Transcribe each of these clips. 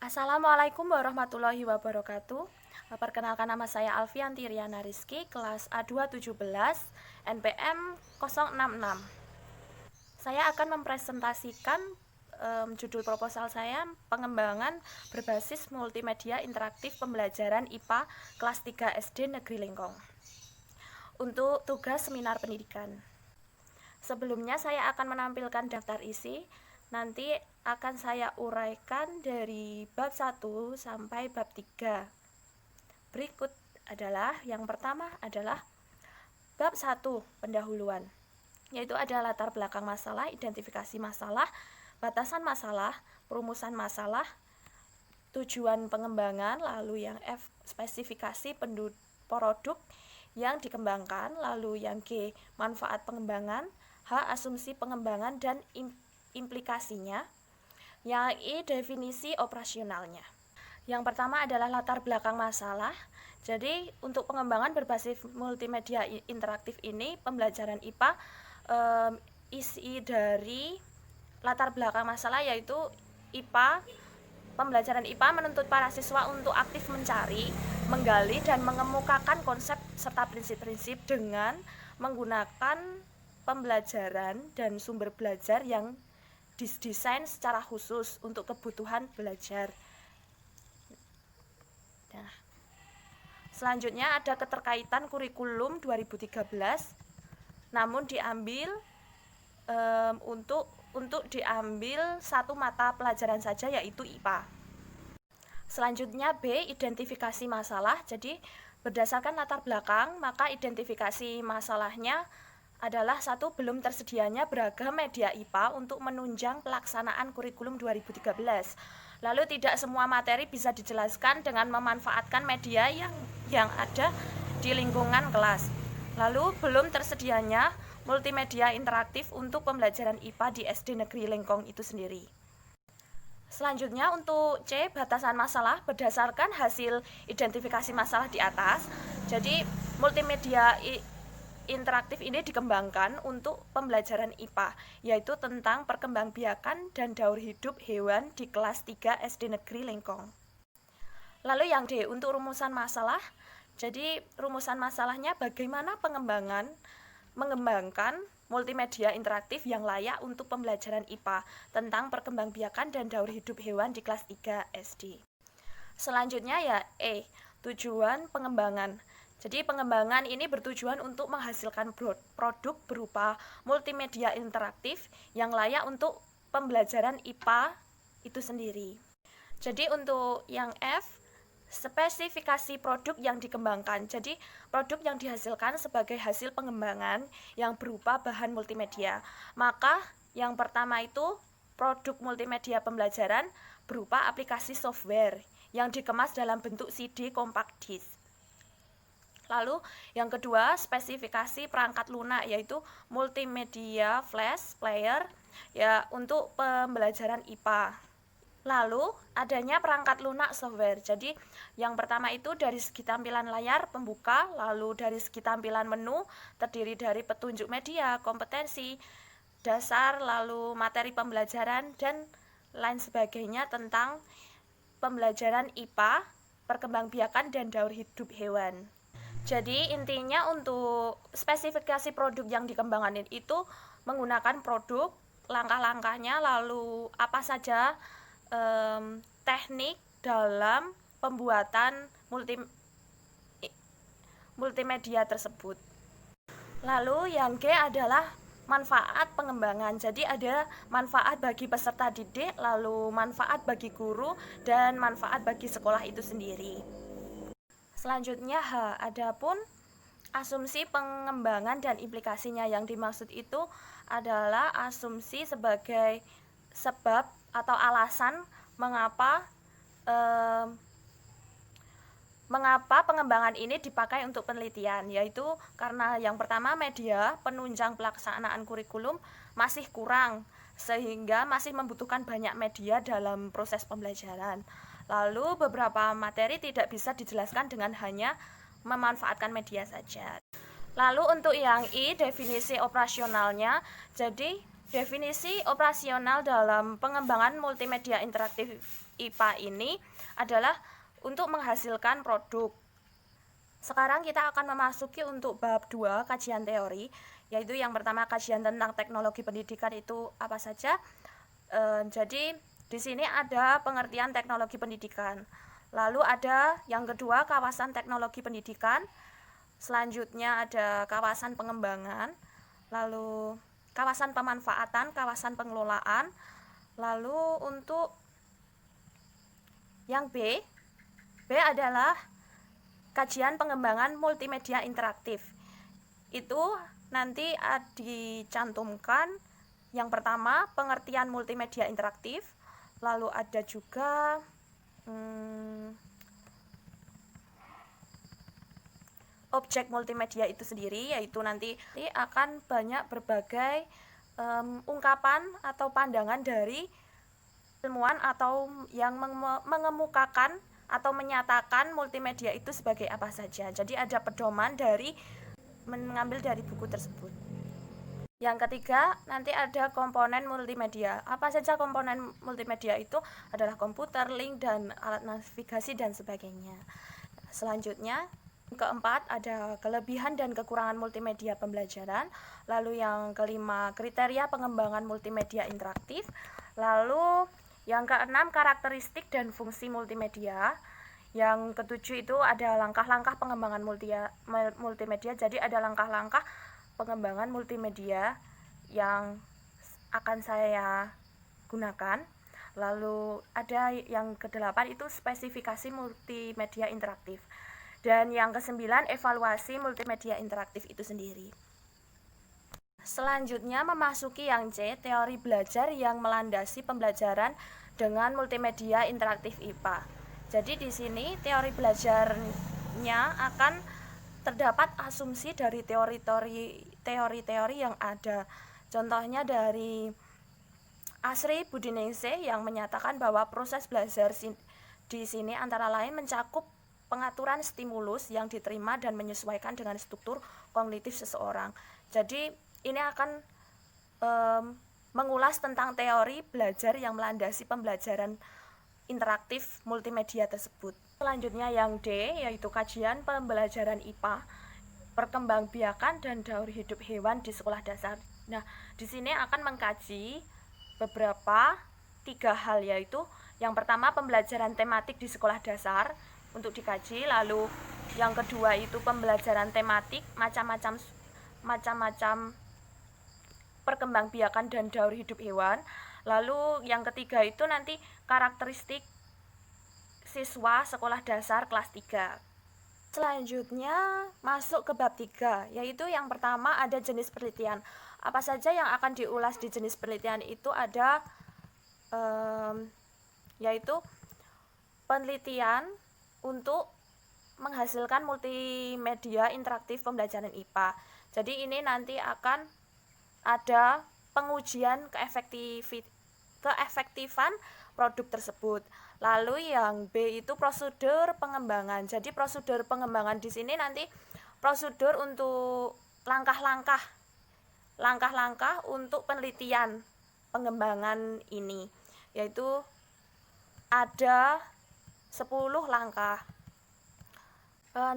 Assalamualaikum warahmatullahi wabarakatuh. Perkenalkan, nama saya Alfianti Riana Rizky, kelas A217 NPM 066. Saya akan mempresentasikan judul proposal saya, pengembangan berbasis multimedia interaktif pembelajaran IPA kelas 3 SD Negeri Lengkong untuk tugas seminar pendidikan. Sebelumnya saya akan menampilkan daftar isi. Nanti akan saya uraikan dari bab 1 sampai bab 3. Berikut adalah yang pertama adalah bab 1, pendahuluan, yaitu ada latar belakang masalah, identifikasi masalah, batasan masalah, perumusan masalah, tujuan pengembangan, lalu yang F, spesifikasi produk yang dikembangkan, lalu yang G, manfaat pengembangan, H, asumsi pengembangan dan implikasinya, yang I, definisi operasionalnya. Yang pertama adalah latar belakang masalah. Jadi untuk pengembangan berbasis multimedia interaktif ini, pembelajaran IPA, isi dari latar belakang masalah yaitu pembelajaran IPA menuntut para siswa untuk aktif mencari, menggali, dan mengemukakan konsep serta prinsip-prinsip dengan menggunakan pembelajaran dan sumber belajar yang didesain secara khusus untuk kebutuhan belajar. Nah, selanjutnya ada keterkaitan kurikulum 2013, namun diambil untuk diambil satu mata pelajaran saja, yaitu IPA. Selanjutnya B, identifikasi masalah. Jadi berdasarkan latar belakang, maka identifikasi masalahnya adalah satu, belum tersedianya beragam media IPA untuk menunjang pelaksanaan kurikulum 2013. Lalu tidak semua materi bisa dijelaskan dengan memanfaatkan media yang ada di lingkungan kelas. Lalu belum tersedianya multimedia interaktif untuk pembelajaran IPA di SD Negeri Lengkong itu sendiri. Selanjutnya untuk C, batasan masalah berdasarkan hasil identifikasi masalah di atas. Jadi multimedia interaktif ini dikembangkan untuk pembelajaran IPA, yaitu tentang perkembangbiakan dan daur hidup hewan di kelas 3 SD Negeri Lengkong. Lalu yang D, untuk rumusan masalah. Jadi rumusan masalahnya bagaimana mengembangkan multimedia interaktif yang layak untuk pembelajaran IPA tentang perkembangbiakan dan daur hidup hewan di kelas 3 SD. Selanjutnya ya E, tujuan pengembangan. Jadi pengembangan ini bertujuan untuk menghasilkan produk berupa multimedia interaktif yang layak untuk pembelajaran IPA itu sendiri. Jadi untuk yang F, spesifikasi produk yang dikembangkan. Jadi produk yang dihasilkan sebagai hasil pengembangan yang berupa bahan multimedia. Maka yang pertama itu produk multimedia pembelajaran berupa aplikasi software yang dikemas dalam bentuk CD compact disc. Lalu yang kedua, spesifikasi perangkat lunak, yaitu multimedia flash player ya untuk pembelajaran IPA. Lalu adanya perangkat lunak software. Jadi yang pertama itu dari segi tampilan layar pembuka, lalu dari segi tampilan menu terdiri dari petunjuk media, kompetensi, dasar, lalu materi pembelajaran dan lain sebagainya tentang pembelajaran IPA, perkembangbiakan dan daur hidup hewan. Jadi intinya untuk spesifikasi produk yang dikembangkan itu menggunakan produk, langkah-langkahnya, lalu apa saja teknik dalam pembuatan multimedia tersebut. Lalu yang G adalah manfaat pengembangan. Jadi ada manfaat bagi peserta didik, lalu manfaat bagi guru, dan manfaat bagi sekolah itu sendiri. Selanjutnya H, adapun asumsi pengembangan dan implikasinya. Yang dimaksud itu adalah asumsi sebagai sebab atau alasan mengapa pengembangan ini dipakai untuk penelitian, yaitu karena yang pertama media penunjang pelaksanaan kurikulum masih kurang sehingga masih membutuhkan banyak media dalam proses pembelajaran. Lalu beberapa materi tidak bisa dijelaskan dengan hanya memanfaatkan media saja. Lalu untuk yang I, definisi operasionalnya. Jadi definisi operasional dalam pengembangan multimedia interaktif IPA ini adalah untuk menghasilkan produk. Sekarang kita akan memasuki untuk bab 2 kajian teori, yaitu yang pertama kajian tentang teknologi pendidikan itu apa saja. Jadi di sini ada pengertian teknologi pendidikan. Lalu ada yang kedua kawasan teknologi pendidikan. Selanjutnya ada kawasan pengembangan, lalu kawasan pemanfaatan, kawasan pengelolaan. Lalu untuk yang B adalah kajian pengembangan multimedia interaktif. Itu nanti dicantumkan yang pertama pengertian multimedia interaktif, lalu ada juga objek multimedia itu sendiri, yaitu nanti akan banyak berbagai ungkapan atau pandangan dari ilmuwan atau yang mengemukakan atau menyatakan multimedia itu sebagai apa saja. Jadi ada pedoman dari mengambil dari buku tersebut. Yang ketiga, nanti ada komponen multimedia. Apa saja komponen multimedia itu? Adalah komputer, link, dan alat navigasi dan sebagainya. Selanjutnya, keempat ada kelebihan dan kekurangan multimedia pembelajaran. Lalu yang kelima, kriteria pengembangan multimedia interaktif. Lalu yang keenam, karakteristik dan fungsi multimedia. Yang ketujuh itu ada langkah-langkah pengembangan multimedia. Jadi ada langkah-langkah pengembangan multimedia yang akan saya gunakan. Lalu ada yang kedelapan itu spesifikasi multimedia interaktif. Dan yang kesembilan evaluasi multimedia interaktif itu sendiri. Selanjutnya memasuki yang C, teori belajar yang melandasi pembelajaran dengan multimedia interaktif IPA. Jadi di sini teori belajarnya akan terdapat asumsi dari teori-teori yang ada. Contohnya dari Asri Budiningsih yang menyatakan bahwa proses belajar di sini antara lain mencakup pengaturan stimulus yang diterima dan menyesuaikan dengan struktur kognitif seseorang. Jadi ini akan mengulas tentang teori belajar yang melandasi pembelajaran interaktif multimedia tersebut. Selanjutnya yang D, yaitu kajian pembelajaran IPA, perkembangbiakan dan daur hidup hewan di sekolah dasar. Nah, di sini akan mengkaji beberapa 3 hal, yaitu yang pertama pembelajaran tematik di sekolah dasar untuk dikaji, lalu yang kedua itu pembelajaran tematik macam-macam perkembangbiakan dan daur hidup hewan. Lalu yang ketiga itu nanti karakteristik siswa sekolah dasar kelas 3. Selanjutnya masuk ke bab 3, yaitu yang pertama ada jenis penelitian. Apa saja yang akan diulas di jenis penelitian itu ada yaitu penelitian untuk menghasilkan multimedia interaktif pembelajaran IPA. Jadi ini nanti akan ada pengujian keefektifan produk tersebut. Lalu yang B itu prosedur pengembangan. Jadi prosedur pengembangan di sini nanti prosedur untuk langkah-langkah untuk penelitian pengembangan ini, yaitu ada 10 langkah.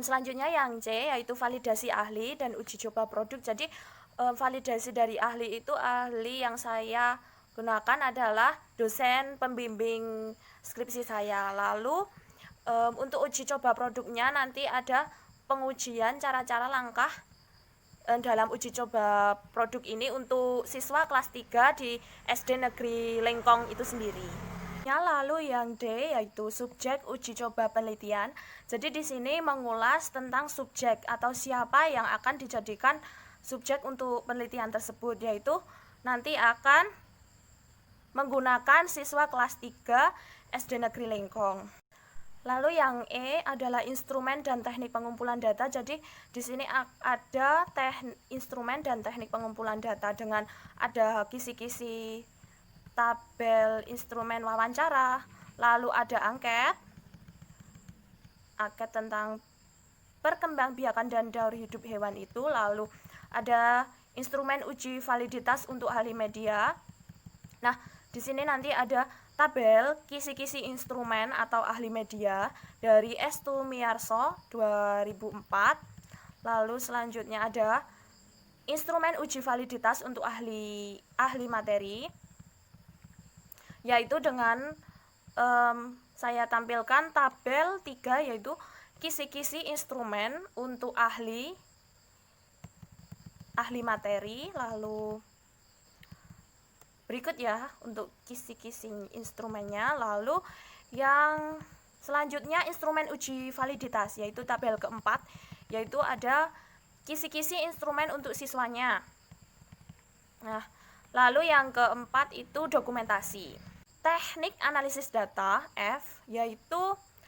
Selanjutnya yang C yaitu validasi ahli dan uji coba produk. Jadi validasi dari ahli itu ahli yang saya gunakan adalah dosen pembimbing skripsi saya. Lalu untuk uji coba produknya nanti ada pengujian cara-cara langkah dalam uji coba produk ini untuk siswa kelas 3 di SD Negeri Lengkong itu sendiri. Lalu yang D yaitu subjek uji coba penelitian. Jadi di sini mengulas tentang subjek atau siapa yang akan dijadikan subjek untuk penelitian tersebut, yaitu nanti akan menggunakan siswa kelas 3 SD Negeri Lengkong. Lalu yang E adalah instrumen dan teknik pengumpulan data. Jadi di sini ada instrumen dan teknik pengumpulan data dengan ada kisi-kisi tabel instrumen wawancara, lalu ada angket tentang perkembangbiakan dan daur hidup hewan itu, lalu ada instrumen uji validitas untuk ahli media. Nah, di sini nanti ada tabel kisi-kisi instrumen atau ahli media dari Estumiarso 2004. Lalu selanjutnya ada instrumen uji validitas untuk ahli materi, yaitu dengan saya tampilkan tabel 3, yaitu kisi-kisi instrumen untuk ahli materi. Lalu berikut ya untuk kisi-kisi instrumennya. Lalu yang selanjutnya instrumen uji validitas, yaitu tabel keempat, yaitu ada kisi-kisi instrumen untuk siswanya. Nah, lalu yang keempat itu dokumentasi. Teknik analisis data F, yaitu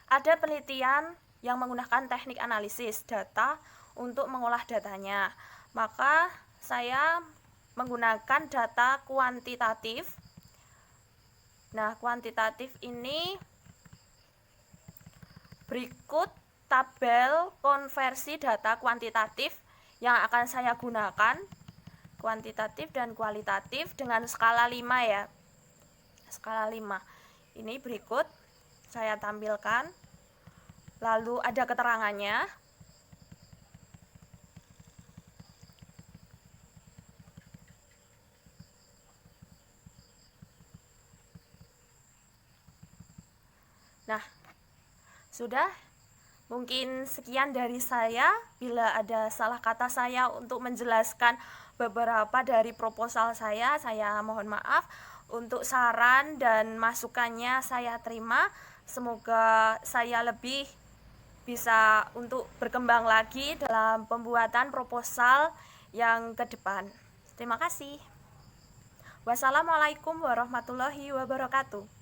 ada penelitian yang menggunakan teknik analisis data untuk mengolah datanya. Maka saya menggunakan data kuantitatif. Nah, kuantitatif ini berikut tabel konversi data kuantitatif yang akan saya gunakan, kuantitatif dan kualitatif dengan skala 5 ya. Skala 5. Ini berikut saya tampilkan. Lalu ada keterangannya. Nah, sudah. Mungkin sekian dari saya. Bila ada salah kata saya untuk menjelaskan beberapa dari proposal saya mohon maaf. Untuk saran dan masukannya saya terima. Semoga saya lebih bisa untuk berkembang lagi dalam pembuatan proposal yang ke depan. Terima kasih. Wassalamualaikum warahmatullahi wabarakatuh.